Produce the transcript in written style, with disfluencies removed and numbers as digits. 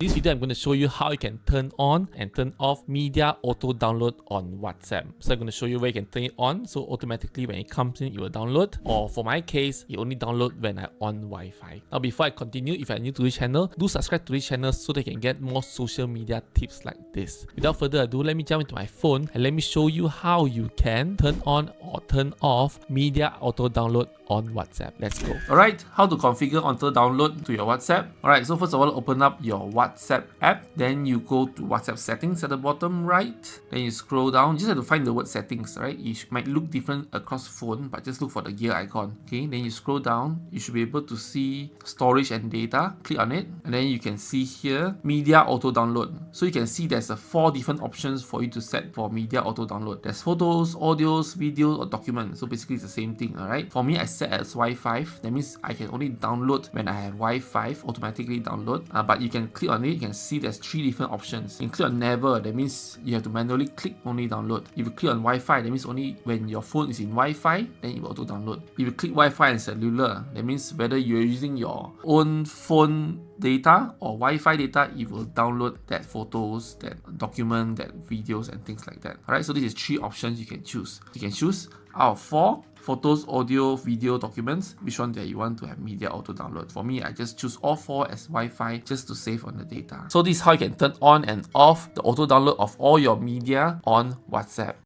In this video, I'm going to show you how you can turn on and turn off media auto download on WhatsApp. So I'm going to show you where you can turn it on, so automatically when it comes in, it will download. Or for my case, it only download when I on Wi-Fi. Now before I continue, if you're new to this channel, do subscribe to this channel so that you can get more social media tips like this. Without further ado, let me jump into my phone and let me show you how you can turn on or turn off media auto download on WhatsApp. Let's go. Alright, how to configure auto download to your WhatsApp. Alright, so first of all, open up your WhatsApp app. Then you go to WhatsApp settings at the bottom right. Then you scroll down. You just have to find the word settings, right? It might look different across phone, but just look for the gear icon. Okay, then you scroll down. You should be able to see storage and data. Click on it. And then you can see here, media auto download. So you can see there's 4 different options for you to set for media auto download. There's photos, audios, videos, or documents. So basically it's the same thing, alright? For me, I set as Wi-Fi. That means I can only download when I have Wi-Fi, automatically download. But you can click on it, you can see there's 3 different options. You can click on never, that means you have to manually click only download. If you click on Wi-Fi, that means only when your phone is in Wi-Fi, then it will auto download. If you click Wi-Fi and cellular, that means whether you're using your own phone data or Wi-Fi data, it will download that photos, that document, that videos and things like that. Alright, so this is 3 options you can choose. You can choose out of 4, photos, audio, video, documents, which one that you want to have media auto download. For me, I just choose all 4 as Wi-Fi just to save on the data. So this is how you can turn on and off the auto download of all your media on WhatsApp.